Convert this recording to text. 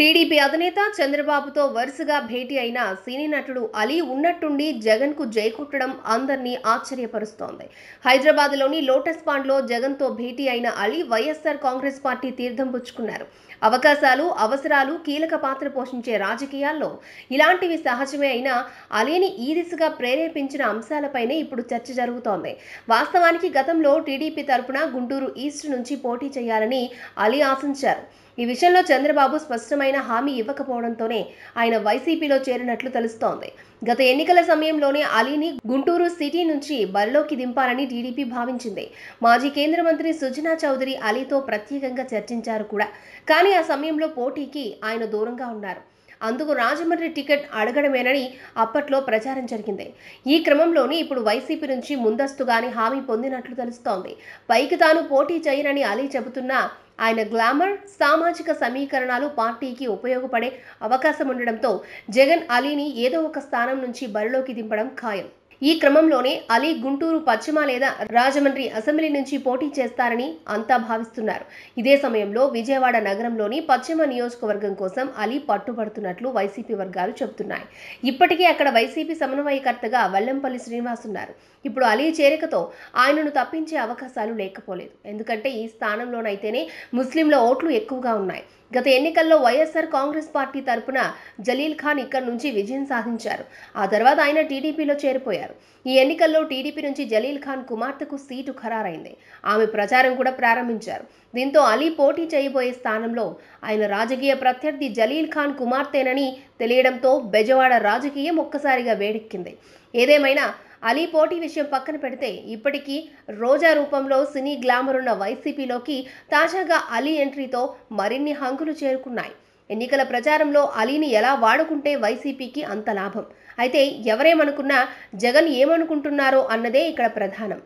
TDP అధినేత చంద్రబాబుతో వరుసగా భేటీ అయిన సినీ నటుడు అలీ ఉన్నట్టుండి జగన్కు జై కొట్టడం అందరినీ ఆశ్చర్యపరుస్తోంది. హైదరాబాద్లోని లోటస్ పాండ్లో జగన్తో భేటీ అయిన అలీ వైఎస్ఆర్ కాంగ్రెస్ పార్టీ తీర్థం పుచ్చుకున్నారు. అవకాశాలు, అవసరాలు కీలక పాత్ర పోషించే రాజకీయాల్లో ఇలాంటివి సహజమే అయినా అలీని ఈ దిశగా ప్రేరేపించిన అంశాలపైనే ఇప్పుడు చర్చ జరుగుతోంది. వాస్తవానికి గతంలో టీడీపీ తరపున గుంటూరు ఈస్ట్ నుంచి పోటీ చేయాలని అలీ ఆశించారు. ఈ విషయంలో చంద్రబాబు స్పష్టమైన హామీ ఇవ్వకపోవడంతోనే ఆయన వైసీపీలో చేరినట్లు తెలుస్తోంది. గత ఎన్నికల సమయంలోనే అలీని గుంటూరు సిటీ నుంచి బరిలోకి దింపాలని టీడీపీ భావించింది. మాజీ కేంద్ర మంత్రి సుజనా చౌదరి అలీతో ప్రత్యేకంగా చర్చించారు కూడా. కానీ ఆ సమయంలో పోటీకి ఆయన దూరంగా ఉన్నారు. అందుకు రాజమండ్రి టికెట్ అడగడమేనని అప్పట్లో ప్రచారం జరిగింది. ఈ క్రమంలోనే ఇప్పుడు వైసీపీ నుంచి ముందస్తుగానే హామీ పొందినట్లు తెలుస్తోంది. పైకి తాను పోటీ చేయనని అలీ చెబుతున్నా ఆయన గ్లామర్, సామాజిక సమీకరణాలు పార్టీకి ఉపయోగపడే అవకాశం ఉండడంతో జగన్ అలీని ఏదో ఒక స్థానం నుంచి బరిలోకి దింపడం ఖాయం. ఈ క్రమంలోనే అలీ గుంటూరు పశ్చిమ లేదా రాజమండ్రి అసెంబ్లీ నుంచి పోటీ చేస్తారని అంతా భావిస్తున్నారు. ఇదే సమయంలో విజయవాడ నగరంలోని పశ్చిమ నియోజకవర్గం కోసం అలీ పట్టుబడుతున్నట్లు వైసీపీ వర్గాలు చెబుతున్నాయి. ఇప్పటికే అక్కడ వైసీపీ సమన్వయకర్తగా వెల్లంపల్లి శ్రీనివాస్ ఉన్నారు. ఇప్పుడు అలీ చేరికతో ఆయనను తప్పించే అవకాశాలు లేకపోలేదు. ఎందుకంటే ఈ స్థానంలోనైతేనే ముస్లింల ఓట్లు ఎక్కువగా ఉన్నాయి. గత ఎన్నికల్లో వైఎస్ఆర్ కాంగ్రెస్ పార్టీ తరపున జలీల్ ఖాన్ ఇక్కడి నుంచి విజయం సాధించారు. ఆ తర్వాత ఆయన టీడీపీలో చేరిపోయారు. ఈ ఎన్నికల్లో టీడీపీ నుంచి జలీల్ ఖాన్ కుమార్తెకు సీటు ఖరారైంది. ఆమె ప్రచారం కూడా ప్రారంభించారు. దీంతో అలీ పోటీ చేయబోయే స్థానంలో ఆయన రాజకీయ ప్రత్యర్థి జలీల్ ఖాన్ కుమార్తెనని తెలియడంతో బెజవాడ రాజకీయం ఒక్కసారిగా వేడెక్కింది. ఏదేమైనా అలీ పోటీ విషయం పక్కన పెడితే ఇప్పటికీ రోజా రూపంలో సినీ గ్లామర్ ఉన్న వైసీపీలోకి తాజాగా అలీ ఎంట్రీతో మరిన్ని హంగులు చేరుకున్నాయి. ఎన్నికల ప్రచారంలో అలీని ఎలా వాడుకుంటే వైసీపీకి అంత లాభం. అయితే ఎవరేమనుకున్నా జగన్ ఏమనుకుంటున్నారో అన్నదే ఇక్కడ ప్రధానం.